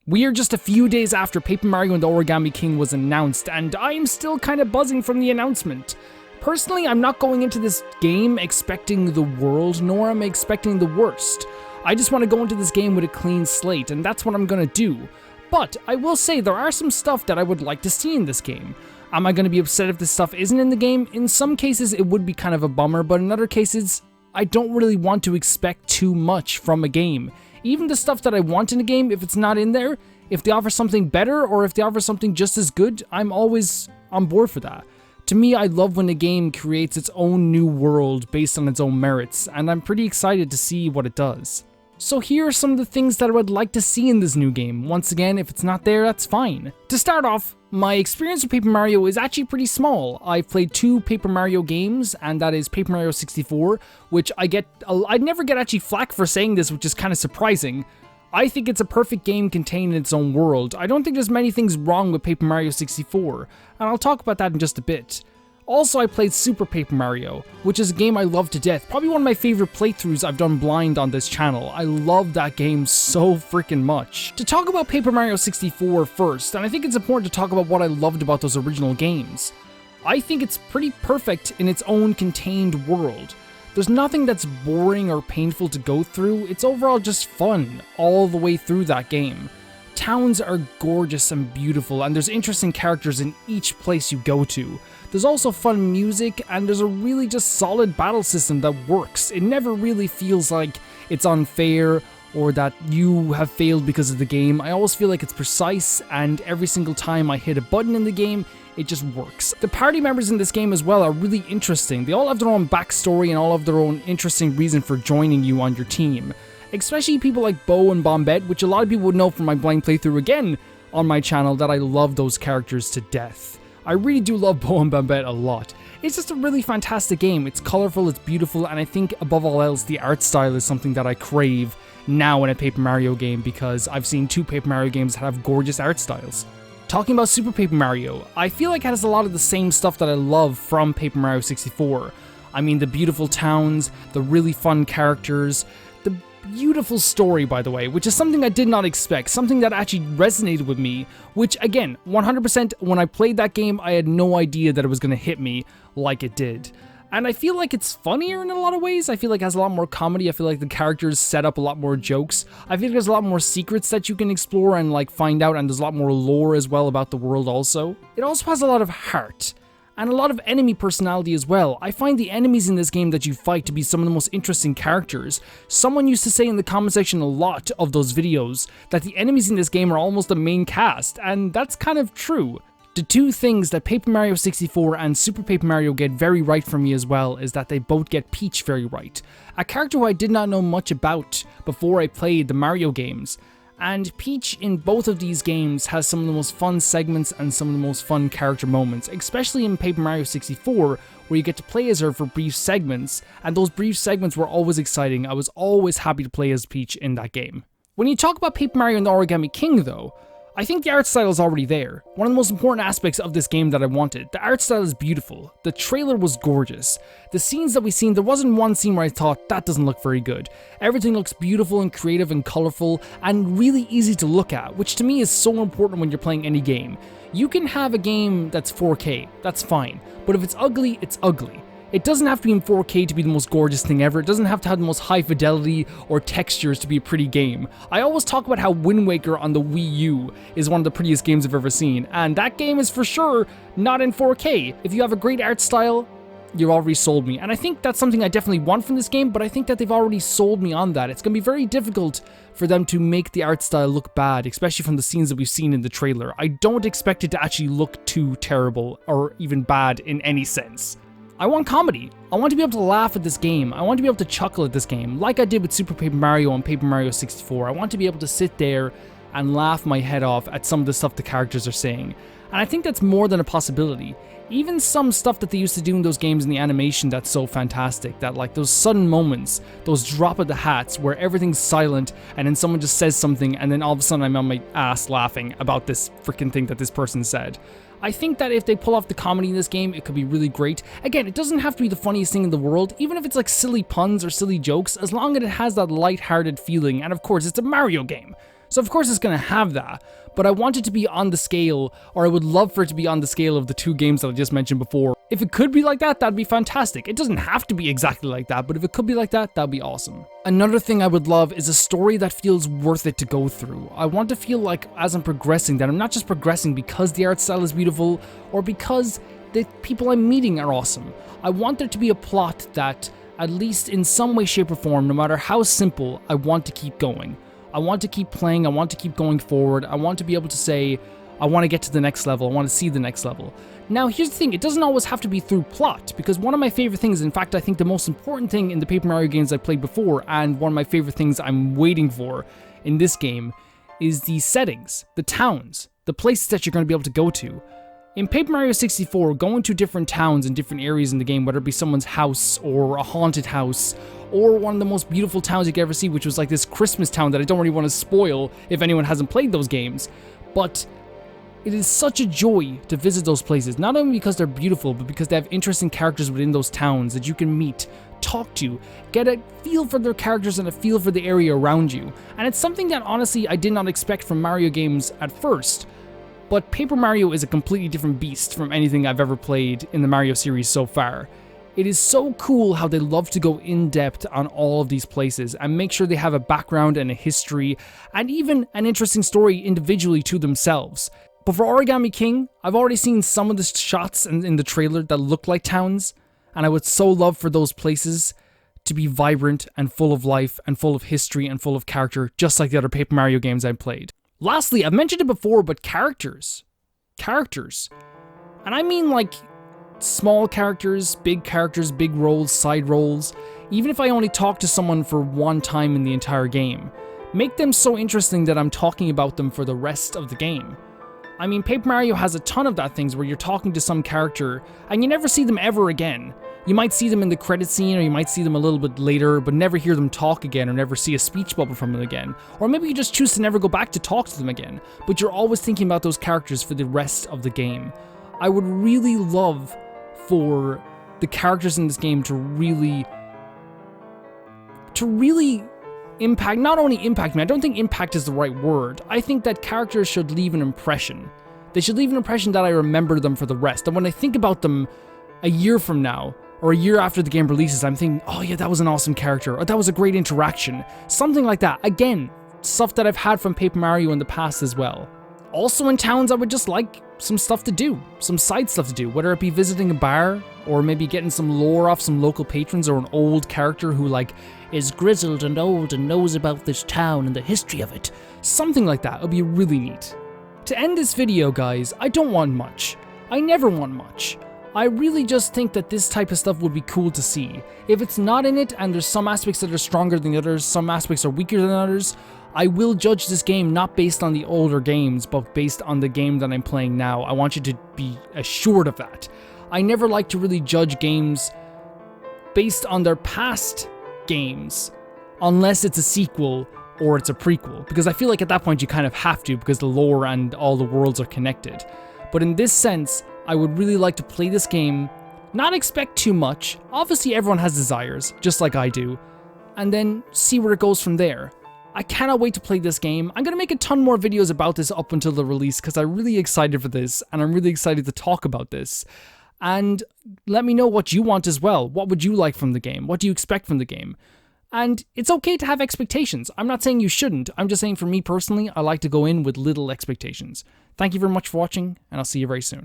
We are just a few days after Paper Mario and the Origami King was announced, and I am still kind of buzzing from the announcement. Personally, I'm not going into this game expecting the world, nor am I expecting the worst. I just want to go into this game with a clean slate, and that's what I'm gonna do. But I will say there are some stuff that I would like to see in this game. Am I going to be upset if this stuff isn't in the game? In some cases it would be kind of a bummer, but in other cases I don't really want to expect too much from a game. Even the stuff that I want in a game, if it's not in there, if they offer something better or if they offer something just as good, I'm always on board for that. To me, I love when a game creates its own new world based on its own merits, and I'm pretty excited to see what it does. So here are some of the things that I would like to see in this new game. Once again, if it's not there, that's fine. To start off, my experience with Paper Mario is actually pretty small. I've played 2 Paper Mario games, and that is Paper Mario 64, which I never get actually flack for saying this, which is kind of surprising. I think it's a perfect game contained in its own world. I don't think there's many things wrong with Paper Mario 64, and I'll talk about that in just a bit. Also, I played Super Paper Mario, which is a game I love to death. Probably one of my favorite playthroughs I've done blind on this channel. I love that game so freaking much. To talk about Paper Mario 64 first, and I think it's important to talk about what I loved about those original games. I think it's pretty perfect in its own contained world. There's nothing that's boring or painful to go through. It's overall just fun all the way through that game. Towns are gorgeous and beautiful, and there's interesting characters in each place you go to. There's also fun music, and there's a really just solid battle system that works. It never really feels like it's unfair or that you have failed because of the game. I always feel like it's precise, and every single time I hit a button in the game, it just works. The party members in this game as well are really interesting. They all have their own backstory and all have their own interesting reason for joining you on your team. Especially people like Bo and Bombette, which a lot of people would know from my blind playthrough again on my channel that I love those characters to death. I really do love Bo and Bombette a lot. It's just a really fantastic game. It's colorful, it's beautiful, and I think above all else, the art style is something that I crave now in a Paper Mario game because I've seen 2 Paper Mario games that have gorgeous art styles. Talking about Super Paper Mario, I feel like it has a lot of the same stuff that I love from Paper Mario 64. I mean, the beautiful towns, the really fun characters, the beautiful story, by the way, which is something I did not expect, something that actually resonated with me, which again, 100% when I played that game, I had no idea that it was going to hit me like it did. And I feel like it's funnier in a lot of ways. I feel like it has a lot more comedy. I feel like the characters set up a lot more jokes. I feel like there's a lot more secrets that you can explore and like find out, and there's a lot more lore as well about the world also. It also has a lot of heart. And a lot of enemy personality as well. I find the enemies in this game that you fight to be some of the most interesting characters. Someone used to say in the comment section a lot of those videos that the enemies in this game are almost the main cast, and that's kind of true. The 2 things that Paper Mario 64 and Super Paper Mario get very right for me as well is that they both get Peach very right. A character who I did not know much about before I played the Mario games. And Peach in both of these games has some of the most fun segments and some of the most fun character moments, especially in Paper Mario 64, where you get to play as her for brief segments, and those brief segments were always exciting. I was always happy to play as Peach in that game. When you talk about Paper Mario and the Origami King though, I think the art style is already there. One of the most important aspects of this game that I wanted. The art style is beautiful. The trailer was gorgeous. The scenes that we've seen, there wasn't one scene where I thought, that doesn't look very good. Everything looks beautiful and creative and colorful and really easy to look at, which to me is so important when you're playing any game. You can have a game that's 4K, that's fine. But if it's ugly, it's ugly. It doesn't have to be in 4K to be the most gorgeous thing ever. It doesn't have to have the most high fidelity or textures to be a pretty game. I always talk about how Wind Waker on the Wii U is one of the prettiest games I've ever seen, and that game is for sure not in 4K. If you have a great art style, you've already sold me. And I think that's something I definitely want from this game, but I think that they've already sold me on that. It's going to be very difficult for them to make the art style look bad, especially from the scenes that we've seen in the trailer. I don't expect it to actually look too terrible or even bad in any sense. I want comedy. I want to be able to laugh at this game. I want to be able to chuckle at this game, like I did with Super Paper Mario and Paper Mario 64. I want to be able to sit there and laugh my head off at some of the stuff the characters are saying. And I think that's more than a possibility. Even some stuff that they used to do in those games in the animation that's so fantastic, that like those sudden moments, those drop of the hats where everything's silent and then someone just says something and then all of a sudden I'm on my ass laughing about this freaking thing that this person said. I think that if they pull off the comedy in this game, it could be really great. Again, it doesn't have to be the funniest thing in the world, even if it's like silly puns or silly jokes, as long as it has that light-hearted feeling, and of course, it's a Mario game. So of course it's going to have that, but I want it to be on the scale, or I would love for it to be on the scale of the two games that I just mentioned before. If it could be like that, that'd be fantastic. It doesn't have to be exactly like that, but if it could be like that, that'd be awesome. Another thing I would love is a story that feels worth it to go through. I want to feel like as I'm progressing, that I'm not just progressing because the art style is beautiful, or because the people I'm meeting are awesome. I want there to be a plot that, at least in some way, shape, or form, no matter how simple, I want to keep going. I want to keep playing, I want to keep going forward, I want to be able to say, I want to get to the next level, I want to see the next level. Now, here's the thing, it doesn't always have to be through plot, because one of my favorite things, in fact, I think the most important thing in the Paper Mario games I've played before, and one of my favorite things I'm waiting for in this game, is the settings, the towns, the places that you're going to be able to go to. In Paper Mario 64, going to different towns and different areas in the game, whether it be someone's house or a haunted house, or one of the most beautiful towns you could ever see, which was like this Christmas town that I don't really want to spoil if anyone hasn't played those games, but it is such a joy to visit those places, not only because they're beautiful, but because they have interesting characters within those towns that you can meet, talk to, get a feel for their characters and a feel for the area around you. And it's something that honestly I did not expect from Mario games at first. But Paper Mario is a completely different beast from anything I've ever played in the Mario series so far. It is so cool how they love to go in depth on all of these places and make sure they have a background and a history and even an interesting story individually to themselves. But for Origami King, I've already seen some of the shots in the trailer that look like towns, and I would so love for those places to be vibrant and full of life and full of history and full of character, just like the other Paper Mario games I've played. Lastly, I've mentioned it before, but characters. Characters. And I mean like small characters, big roles, side roles. Even if I only talk to someone for one time in the entire game, make them so interesting that I'm talking about them for the rest of the game. I mean, Paper Mario has a ton of that things where you're talking to some character and you never see them ever again. You might see them in the credit scene, or you might see them a little bit later, but never hear them talk again, or never see a speech bubble from them again. Or maybe you just choose to never go back to talk to them again, but you're always thinking about those characters for the rest of the game. I would really love for the characters in this game to really impact, not only impact me, I don't think impact is the right word. I think that characters should leave an impression. They should leave an impression that I remember them for the rest. And when I think about them a year from now, or a year after the game releases, I'm thinking, oh yeah, that was an awesome character, or that was a great interaction. Something like that. Again, stuff that I've had from Paper Mario in the past as well. Also in towns, I would just like some stuff to do, some side stuff to do, whether it be visiting a bar, or maybe getting some lore off some local patrons, or an old character who like is grizzled and old and knows about this town and the history of it. Something like that would be really neat. To end this video, guys, I don't want much. I never want much. I really just think that this type of stuff would be cool to see. If it's not in it, and there's some aspects that are stronger than others, some aspects are weaker than others, I will judge this game not based on the older games, but based on the game that I'm playing now. I want you to be assured of that. I never like to really judge games based on their past games, unless it's a sequel or it's a prequel, because I feel like at that point you kind of have to, because the lore and all the worlds are connected. But in this sense, I would really like to play this game, not expect too much, obviously everyone has desires, just like I do, and then see where it goes from there. I cannot wait to play this game. I'm going to make a ton more videos about this up until the release, because I'm really excited for this, and I'm really excited to talk about this. And let me know what you want as well. What would you like from the game? What do you expect from the game? And it's okay to have expectations. I'm not saying you shouldn't. I'm just saying for me personally, I like to go in with little expectations. Thank you very much for watching, and I'll see you very soon.